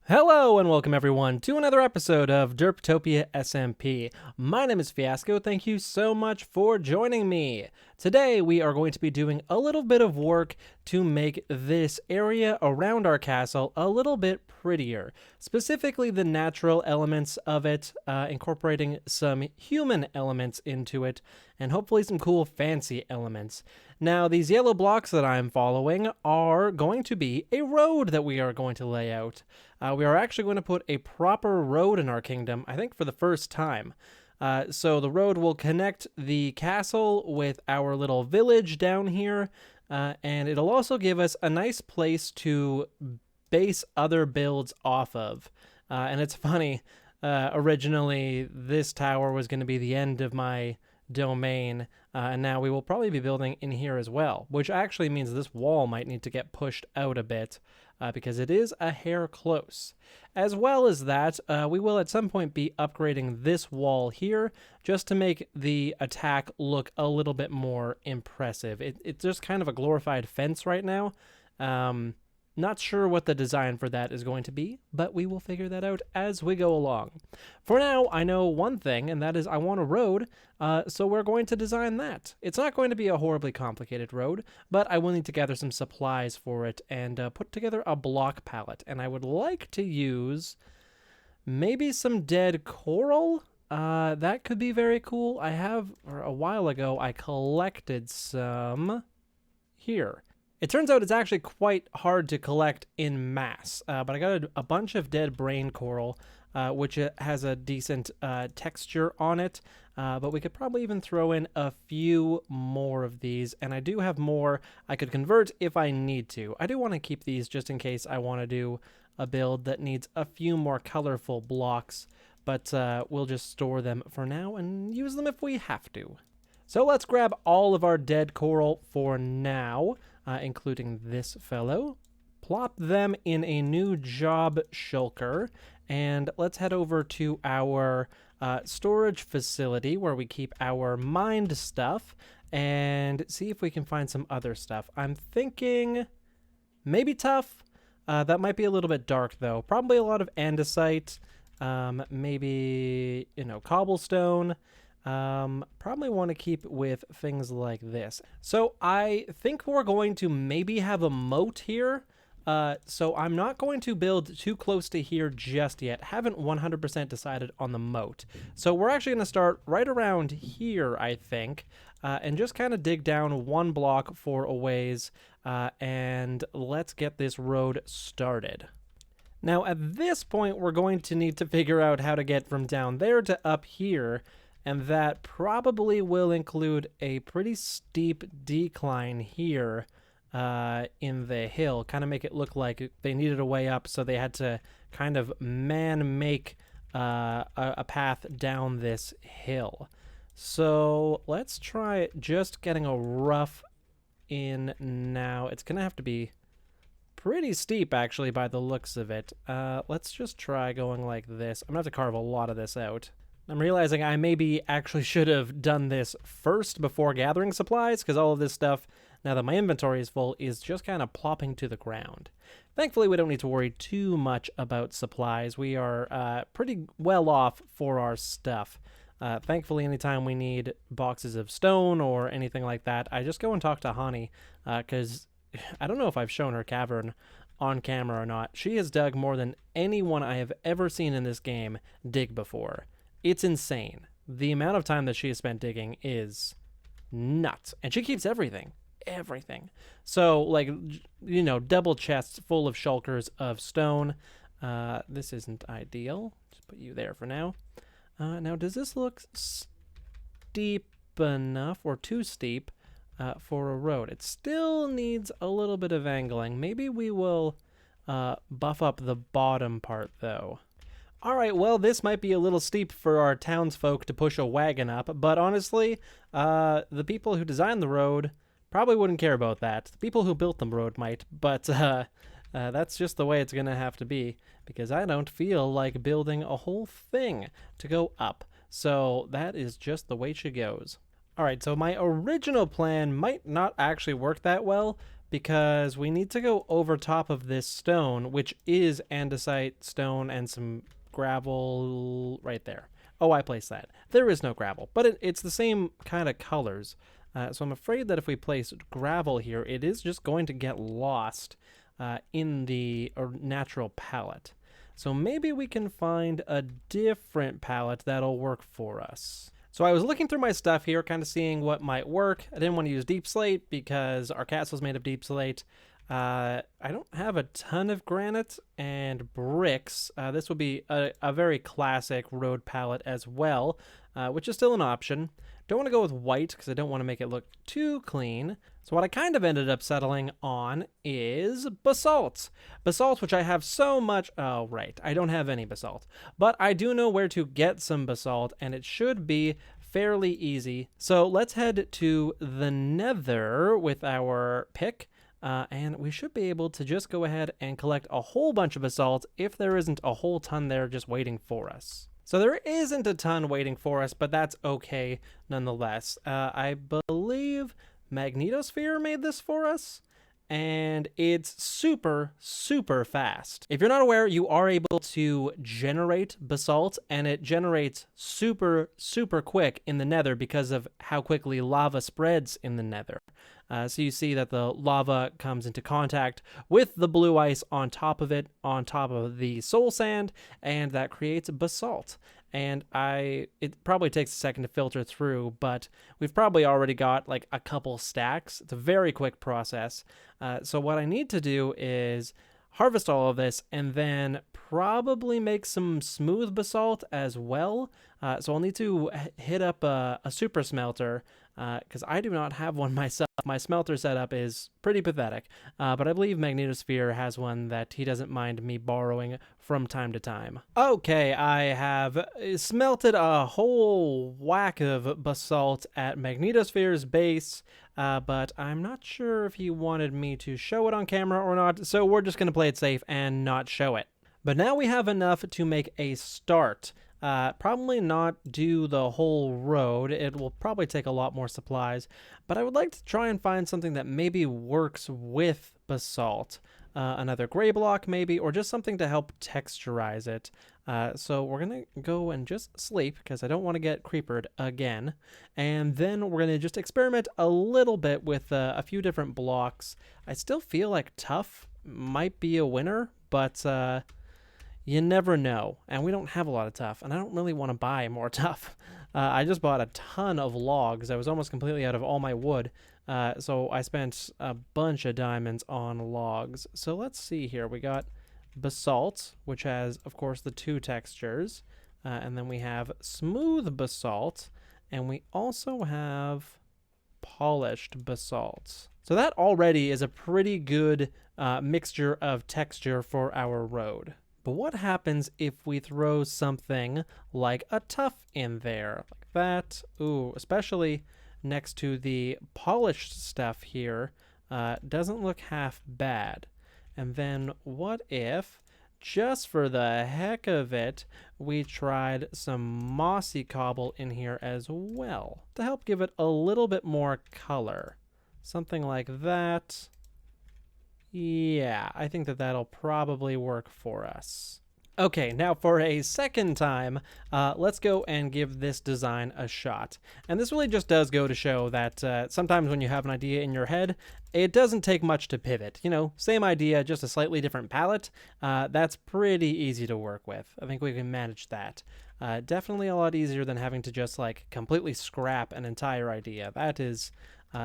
Hello and welcome everyone to another episode of Derptopia SMP. My name is Fiasco. Thank you so much for joining me. Today we are going to be doing a little bit of work to make this area around our castle a little bit prettier. Specifically the natural elements of it, incorporating some human elements into it, and hopefully some cool fancy elements. Now, these yellow blocks that I'm following are going to be a road that we are going to lay out. We are actually going to put a proper road in our kingdom, I think for the first time. So the road will connect the castle with our little village down here, and it'll also give us a nice place to base other builds off of. And it's funny, originally this tower was going to be the end of my domain, and now we will probably be building in here as well, which actually means this wall might need to get pushed out a bit, because it is a hair close. As well as that, we will at some point be upgrading this wall here just to make the attack look a little bit more impressive. It's just kind of a glorified fence right now. Not sure what the design for that is going to be, but we will figure that out as we go along. For now, I know one thing, and that is I want a road, so we're going to design that. It's not going to be a horribly complicated road, but I will need to gather some supplies for it and put together a block palette. And I would like to use maybe some dead coral. That could be very cool. I have, or a while ago, I collected some here. It turns out it's actually quite hard to collect in mass, but I got a bunch of dead brain coral, which has a decent texture on it, but we could probably even throw in a few more of these, and I do have more I could convert if I need to. I do want to keep these just in case I want to do a build that needs a few more colorful blocks, but we'll just store them for now and use them if we have to. So let's grab all of our dead coral for now. Including this fellow. Plop them in a new job shulker, and let's head over to our storage facility where we keep our mined stuff and see if we can find some other stuff. I'm thinking maybe tough. That might be a little bit dark though. Probably a lot of andesite, maybe, cobblestone. Probably want to keep with things like this. So I think we're going to maybe have a moat here. So I'm not going to build too close to here just yet. Haven't 100% decided on the moat. So we're actually going to start right around here, I think, and just kind of dig down one block for a ways, and let's get this road started. Now at this point, we're going to need to figure out how to get from down there to up here. And that probably will include a pretty steep decline here in the hill. Kind of make it look like they needed a way up, so they had to kind of make a path down this hill. So let's try just getting a rough in now. It's going to have to be pretty steep, actually, by the looks of it. Let's just try going like this. I'm going to have to carve a lot of this out. I'm realizing I maybe actually should have done this first before gathering supplies, because all of this stuff, now that my inventory is full, is just kind of plopping to the ground. Thankfully, we don't need to worry too much about supplies. We are pretty well off for our stuff. Thankfully, anytime we need boxes of stone or anything like that, I just go and talk to Hani, because I don't know if I've shown her cavern on camera or not. She has dug more than anyone I have ever seen in this game dig before. It's insane. The amount of time that she has spent digging is nuts. And she keeps everything. Everything. So, like, double chests full of shulkers of stone. This isn't ideal. Just put you there for now. Now, does this look steep enough or too steep for a road? It still needs a little bit of angling. Maybe we will buff up the bottom part, though. All right, well, this might be a little steep for our townsfolk to push a wagon up, but honestly, the people who designed the road probably wouldn't care about that. The people who built the road might, but that's just the way it's going to have to be, because I don't feel like building a whole thing to go up. So that is just the way she goes. All right, so my original plan might not actually work that well, because we need to go over top of this stone, which is andesite stone and some gravel right there. Oh, I placed that. There is no gravel, but it's the same kind of colors. So I'm afraid that if we place gravel here, it is just going to get lost in the natural palette. So maybe we can find a different palette that'll work for us. So I was looking through my stuff here, kind of seeing what might work. I didn't want to use deep slate because our castle's made of deep slate. I don't have a ton of granite and bricks. This would be a very classic road palette as well, which is still an option. Don't want to go with white because I don't want to make it look too clean. So what I kind of ended up settling on is basalt. Basalt, which I have so much... Oh, right. I don't have any basalt. But I do know where to get some basalt, and it should be fairly easy. So let's head to the Nether with our pick. And we should be able to just go ahead and collect a whole bunch of basalt if there isn't a whole ton there just waiting for us. So there isn't a ton waiting for us, but that's okay nonetheless. I believe Magnetosphere made this for us, and it's super, super fast. If you're not aware, you are able to generate basalt, and it generates super, super quick in the Nether because of how quickly lava spreads in the Nether. So you see that the lava comes into contact with the blue ice on top of it, on top of the soul sand, and that creates basalt. And it probably takes a second to filter through, but we've probably already got like a couple stacks. It's a very quick process. So what I need to do is harvest all of this and then probably make some smooth basalt as well. So I'll need to hit up a super smelter because I do not have one myself. My smelter setup is pretty pathetic, but I believe Magnetosphere has one that he doesn't mind me borrowing from time to time. Okay, I have smelted a whole whack of basalt at Magnetosphere's base, but I'm not sure if he wanted me to show it on camera or not, so we're just going to play it safe and not show it. But now we have enough to make a start. Probably not do the whole road. It will probably take a lot more supplies, but I would like to try and find something that maybe works with basalt. Another gray block maybe, or just something to help texturize it. So we're going to go and just sleep because I don't want to get creepered again. And then we're going to just experiment a little bit with a few different blocks. I still feel like tough might be a winner, but... you never know, and we don't have a lot of tough, and I don't really want to buy more tough. I just bought a ton of logs. I was almost completely out of all my wood, so I spent a bunch of diamonds on logs. So let's see here. We got basalt, which has, of course, the two textures, and then we have smooth basalt, and we also have polished basalt. So that already is a pretty good mixture of texture for our road. But what happens if we throw something like a tuff in there, like that? Ooh, especially next to the polished stuff here, doesn't look half bad. And then what if, just for the heck of it, we tried some mossy cobble in here as well to help give it a little bit more color? Something like that. Yeah, I think that that'll probably work for us. Okay, now for a second time, let's go and give this design a shot. And this really just does go to show that sometimes when you have an idea in your head, it doesn't take much to pivot. You know, same idea, just a slightly different palette. That's pretty easy to work with. I think we can manage that. Definitely a lot easier than having to just like completely scrap an entire idea. That is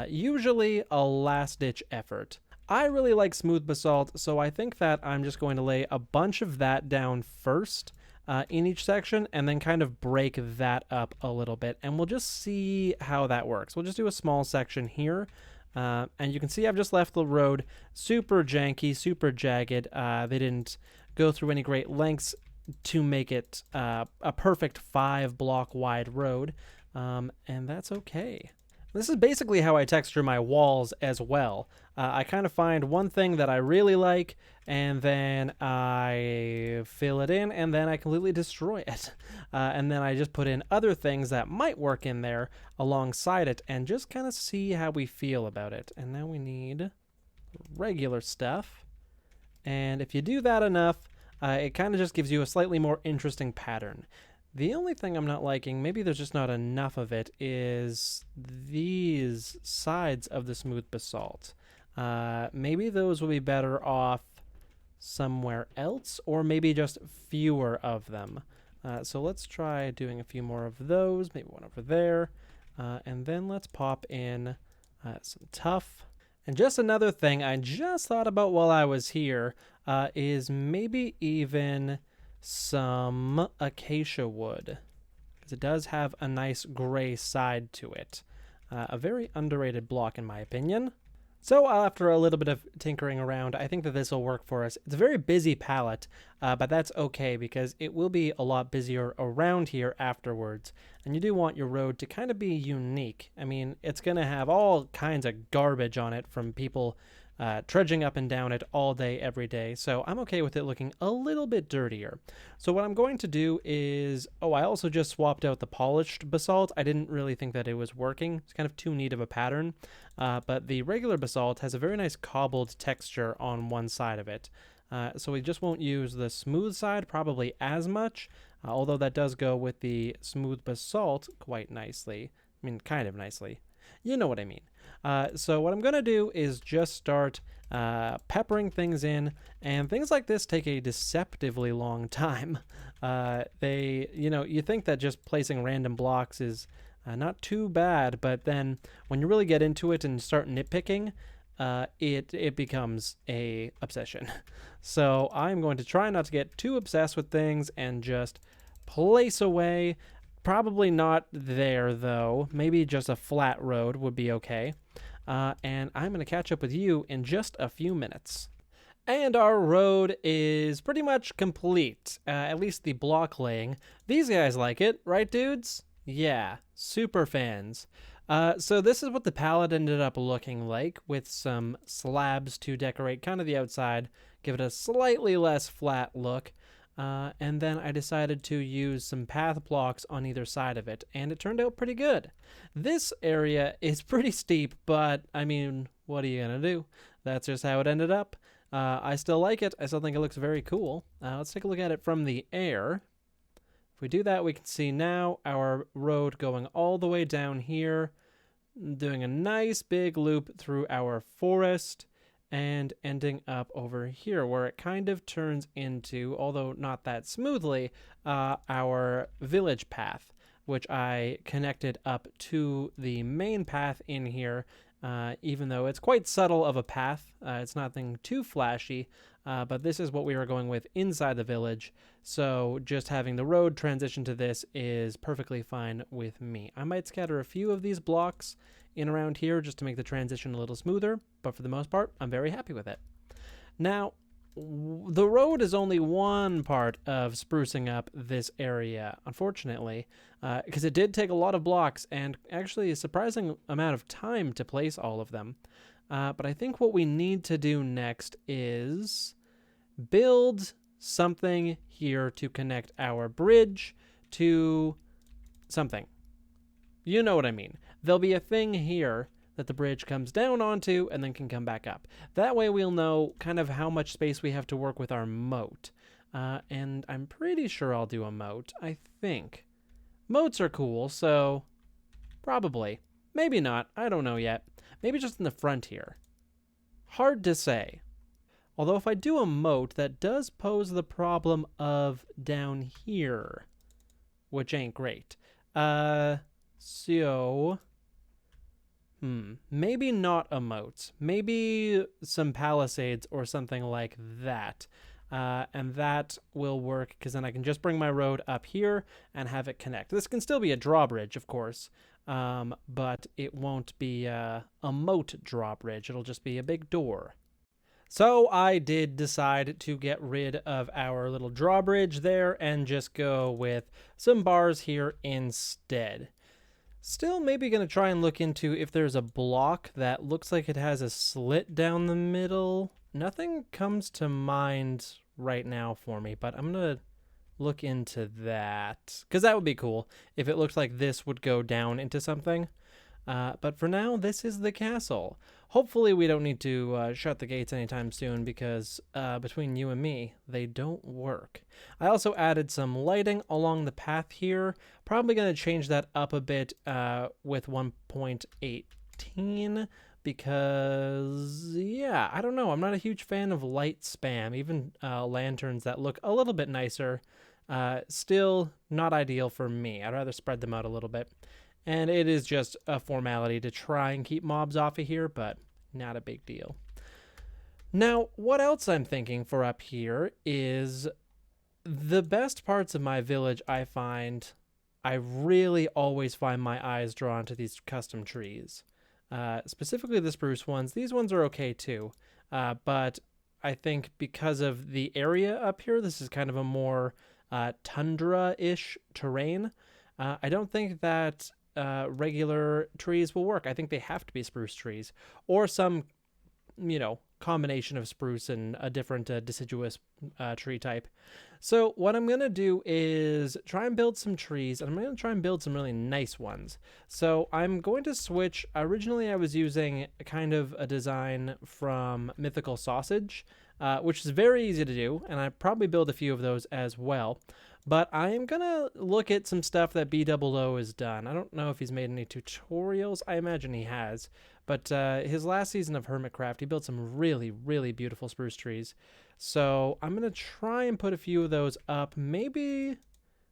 usually a last-ditch effort. I really like smooth basalt, so I think that I'm just going to lay a bunch of that down first in each section and then kind of break that up a little bit, and we'll just see how that works. We'll just do a small section here, and you can see I've just left the road super janky, super jagged. They didn't go through any great lengths to make it a perfect 5-block wide road, and that's okay. This is basically how I texture my walls as well. I kind of find one thing that I really like, and then I fill it in, and then I completely destroy it. And then I just put in other things that might work in there alongside it, and just kind of see how we feel about it. And now we need regular stuff. And if you do that enough, it kind of just gives you a slightly more interesting pattern. The only thing I'm not liking, maybe there's just not enough of it, is these sides of the smooth basalt. Maybe those will be better off somewhere else, or maybe just fewer of them. So let's try doing a few more of those, maybe one over there. And then let's pop in some tuff. And just another thing I just thought about while I was here is maybe even some acacia wood, because it does have a nice gray side to it. A very underrated block in my opinion. So after a little bit of tinkering around, I think that this will work for us. It's a very busy palette, but that's okay because it will be a lot busier around here afterwards. And you do want your road to kind of be unique. I mean, it's going to have all kinds of garbage on it from people trudging up and down it all day, every day. So I'm okay with it looking a little bit dirtier. So what I'm going to do is, I also just swapped out the polished basalt. I didn't really think that it was working. It's kind of too neat of a pattern. But the regular basalt has a very nice cobbled texture on one side of it. So we just won't use the smooth side probably as much, although that does go with the smooth basalt quite nicely. I mean, kind of nicely. You know what I mean. So what I'm going to do is just start peppering things in, and things like this take a deceptively long time. You think that just placing random blocks is not too bad, but then when you really get into it and start nitpicking, it becomes a obsession. So I'm going to try not to get too obsessed with things and just place away. Probably not there, though. Maybe just a flat road would be okay. And I'm going to catch up with you in just a few minutes. And our road is pretty much complete, at least the block laying. These guys like it, right, dudes? Yeah, super fans. So this is what the palette ended up looking like, with some slabs to decorate kind of the outside, give it a slightly less flat look. And then I decided to use some path blocks on either side of it, and it turned out pretty good. This area is pretty steep, but I mean, what are you gonna do? That's just how it ended up. I still like it. I still think it looks very cool. Let's take a look at it from the air. If we do that, we can see now our road going all the way down here, doing a nice big loop through our forest, and ending up over here where it kind of turns into, although not that smoothly, our village path, which I connected up to the main path in here, even though it's quite subtle of a path. It's nothing too flashy, but this is what we were going with inside the village, so just having the road transition to this is perfectly fine with me. I might scatter a few of these blocks in around here just to make the transition a little smoother, but for the most part, I'm very happy with it. Now, the road is only one part of sprucing up this area, unfortunately, because it did take a lot of blocks and actually a surprising amount of time to place all of them. But I think what we need to do next is build something here to connect our bridge to something. You know what I mean. There'll be a thing here that the bridge comes down onto and then can come back up. That way we'll know kind of how much space we have to work with our moat. And I'm pretty sure I'll do a moat, I think. Moats are cool, so probably. Maybe not, I don't know yet. Maybe just in the front here. Hard to say. Although if I do a moat, that does pose the problem of down here, which ain't great. Maybe not a moat. Maybe some palisades or something like that. And that will work because then I can just bring my road up here and have it connect. This can still be a drawbridge, of course, but it won't be a moat drawbridge. It'll just be a big door. So I did decide to get rid of our little drawbridge there and just go with some bars here instead. Still maybe going to try and look into if there's a block that looks like it has a slit down the middle. Nothing comes to mind right now for me, but I'm going to look into that because that would be cool if it looked like this would go down into something. But for now, this is the castle. Hopefully we don't need to shut the gates anytime soon because between you and me, they don't work. I also added some lighting along the path here. Probably going to change that up a bit with 1.18 because, yeah, I don't know. I'm not a huge fan of light spam. Even lanterns that look a little bit nicer, still not ideal for me. I'd rather spread them out a little bit. And it is just a formality to try and keep mobs off of here, but not a big deal. Now, what else I'm thinking for up here is the best parts of my village I find, I really always find my eyes drawn to these custom trees. Specifically the spruce ones. These ones are okay too, but I think because of the area up here, this is kind of a more tundra-ish terrain. I don't think that regular trees will work. I think they have to be spruce trees or some, combination of spruce and a different deciduous tree type. So what I'm going to do is try and build some trees, and I'm going to try and build some really nice ones. So I'm going to switch. Originally, I was using kind of a design from Mythical Sausage, which is very easy to do, and I probably build a few of those as well. But I am going to look at some stuff that BOO has done. I don't know if he's made any tutorials. I imagine he has. But his last season of Hermitcraft, he built some really, really beautiful spruce trees. So I'm going to try and put a few of those up. Maybe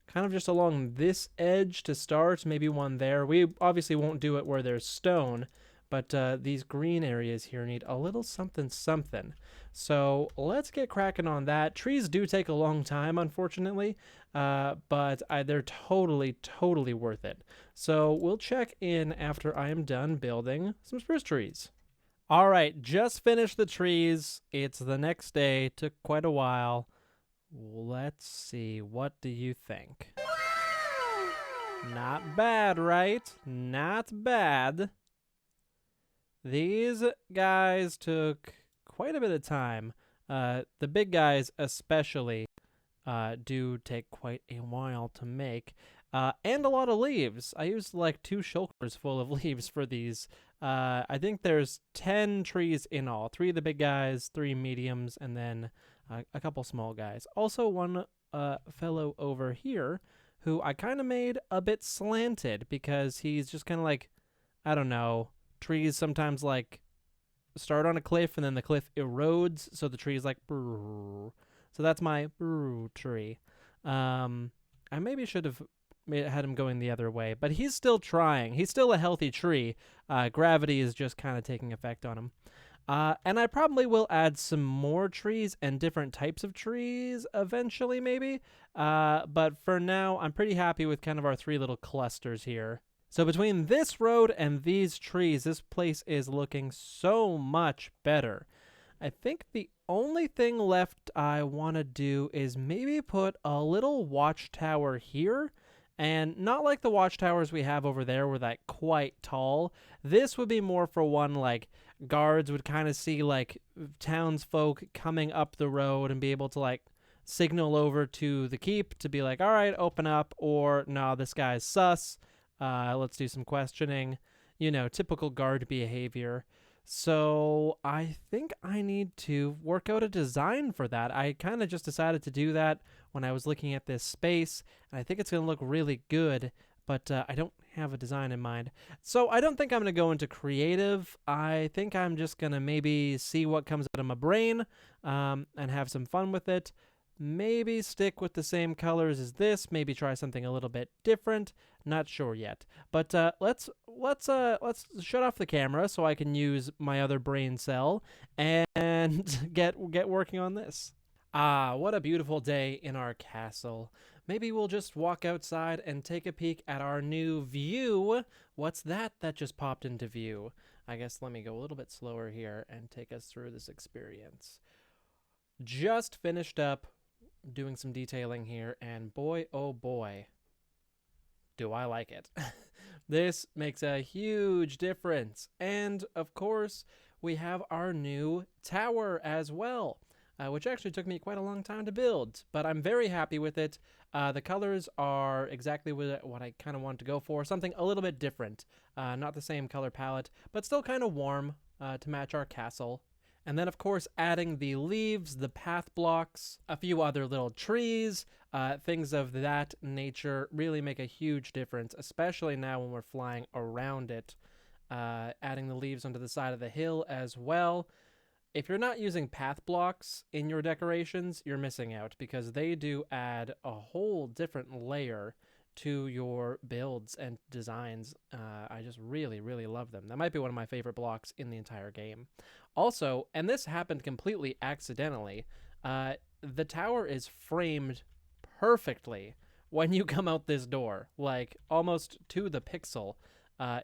kind of just along this edge to start. Maybe one there. We obviously won't do it where there's stone. But these green areas here need a little something something. So let's get cracking on that. Trees do take a long time, unfortunately, but they're totally, totally worth it. So we'll check in after I am done building some spruce trees. All right, just finished the trees. It's the next day. Took quite a while. Let's see. What do you think? Not bad, right? Not bad. These guys took quite a bit of time. The big guys especially do take quite a while to make. And a lot of leaves. I used like 2 shulkers full of leaves for these. I think there's 10 trees in all. 3 of the big guys, 3 mediums, and then a couple small guys. Also one fellow over here who I kind of made a bit slanted because he's just kind of like, I don't know, trees sometimes like start on a cliff and then the cliff erodes, so the tree is like brrr. So that's my brrr tree. I maybe should have had him going the other way, but he's still trying. He's still a healthy tree. Gravity is just kind of taking effect on him. And I probably will add some more trees and different types of trees eventually, maybe. But for now, I'm pretty happy with kind of our 3 little clusters here. So between this road and these trees, this place is looking so much better. I think the only thing left I want to do is maybe put a little watchtower here. And not like the watchtowers we have over there were like quite tall. This would be more for one like guards would kind of see like townsfolk coming up the road and be able to like signal over to the keep to be like, all right, open up, or no, this guy's sus. Let's do some questioning, typical guard behavior. So I think I need to work out a design for that. I kind of just decided to do that when I was looking at this space, and I think it's going to look really good, but I don't have a design in mind. So I don't think I'm going to go into creative. I think I'm just going to maybe see what comes out of my brain and have some fun with it. Maybe stick with the same colors as this. Maybe try something a little bit different. Not sure yet. But let's shut off the camera so I can use my other brain cell and get working on this. Ah, what a beautiful day in our castle. Maybe we'll just walk outside and take a peek at our new view. What's that just popped into view? I guess let me go a little bit slower here and take us through this experience. Just finished up doing some detailing here, and boy, oh boy, do I like it. This makes a huge difference. And of course, we have our new tower as well. which actually took me quite a long time to build, but I'm very happy with it. The colors are exactly what I kind of wanted to go for, something a little bit different. Not the same color palette, but still kind of warm to match our castle. And then, of course, adding the leaves, the path blocks, a few other little trees, things of that nature really make a huge difference, especially now when we're flying around it. Adding the leaves onto the side of the hill as well. If you're not using path blocks in your decorations, you're missing out because they do add a whole different layer to your builds and designs. I just really, really love them. That might be one of my favorite blocks in the entire game. Also, and this happened completely accidentally, the tower is framed perfectly when you come out this door, like almost to the pixel.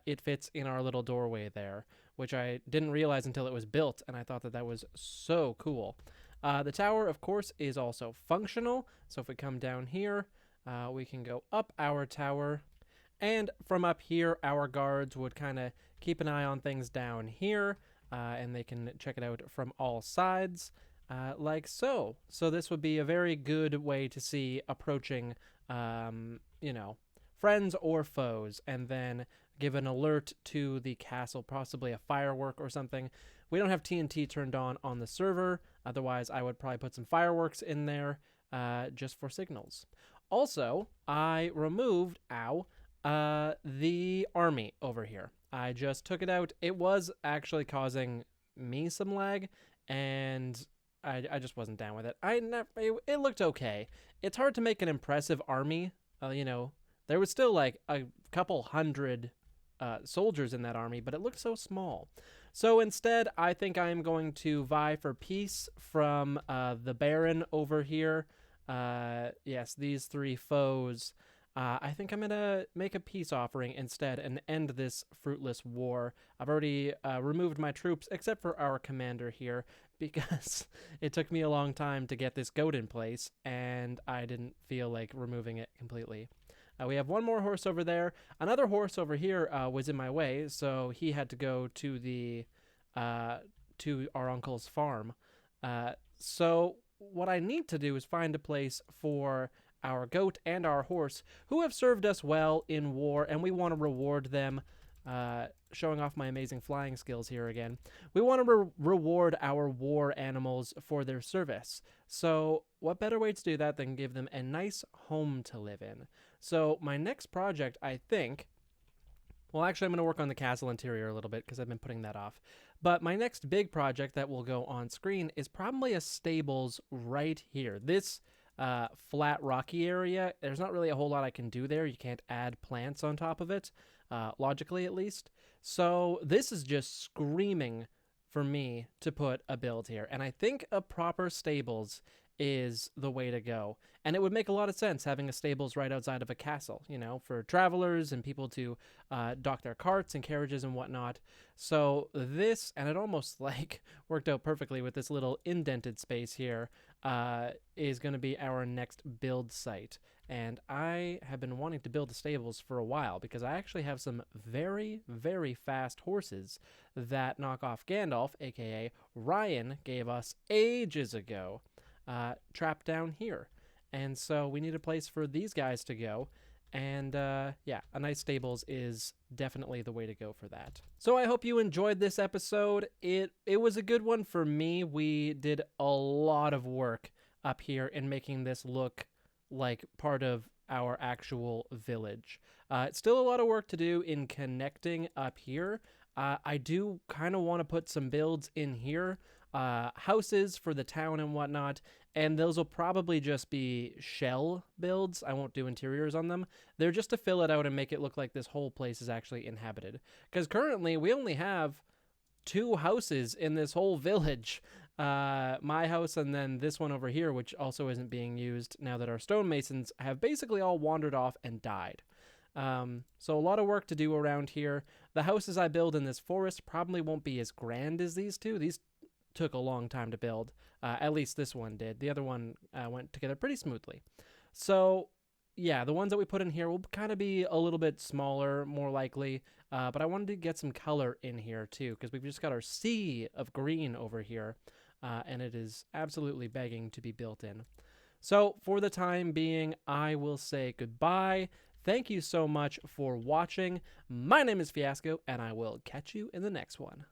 It fits in our little doorway there, which I didn't realize until it was built, and I thought that that was so cool. The tower, of course, is also functional, so if we come down here, we can go up our tower, and from up here, our guards would kind of keep an eye on things down here, and they can check it out from all sides, like so. So this would be a very good way to see approaching, friends or foes, and then give an alert to the castle, possibly a firework or something. We don't have TNT turned on the server, otherwise I would probably put some fireworks in there just for signals. Also, I removed, the army over here. I just took it out. It was actually causing me some lag, and I just wasn't down with it. It looked okay. It's hard to make an impressive army. There was still like a couple hundred soldiers in that army, but it looked so small. So instead, I think I'm going to vie for peace from the Baron over here. Yes, these three foes. I think I'm going to make a peace offering instead and end this fruitless war. I've already removed my troops, except for our commander here, because it took me a long time to get this goat in place, and I didn't feel like removing it completely. We have one more horse over there. Another horse over here was in my way, so he had to go to to our uncle's farm. So what I need to do is find a place for our goat and our horse, who have served us well in war, and we want to reward them. Showing off my amazing flying skills here again. We want to reward our war animals for their service. So what better way to do that than give them a nice home to live in? So my next project, I think, well, actually, I'm going to work on the castle interior a little bit because I've been putting that off. But my next big project that will go on screen is probably a stables right here. This flat rocky area, there's not really a whole lot I can do there. You can't add plants on top of it, logically at least. So this is just screaming for me to put a build here. And I think a proper stables is the way to go. And it would make a lot of sense having a stables right outside of a castle, for travelers and people to dock their carts and carriages and whatnot. So this, and it almost like worked out perfectly with this little indented space here, is going to be our next build site. And I have been wanting to build the stables for a while because I actually have some very, very fast horses that knock off Gandalf, aka Ryan, gave us ages ago. Trapped down here. And so we need a place for these guys to go. And a nice stables is definitely the way to go for that. So I hope you enjoyed this episode. It was a good one for me. We did a lot of work up here in making this look like part of our actual village. It's still a lot of work to do in connecting up here. I do kind of want to put some builds in here. Houses for the town and whatnot, and those will probably just be shell builds. I won't do interiors on them. They're just to fill it out and make it look like this whole place is actually inhabited. Because currently we only have 2 houses in this whole village. My house and then this one over here, which also isn't being used now that our stonemasons have basically all wandered off and died. So a lot of work to do around here. The houses I build in this forest probably won't be as grand as these two. These took a long time to build. At least this one did. The other one went together pretty smoothly. So yeah, the ones that we put in here will kind of be a little bit smaller, more likely. But I wanted to get some color in here too, because we've just got our sea of green over here. and it is absolutely begging to be built in. So for the time being, I will say goodbye. Thank you so much for watching. My name is Fiasco, and I will catch you in the next one.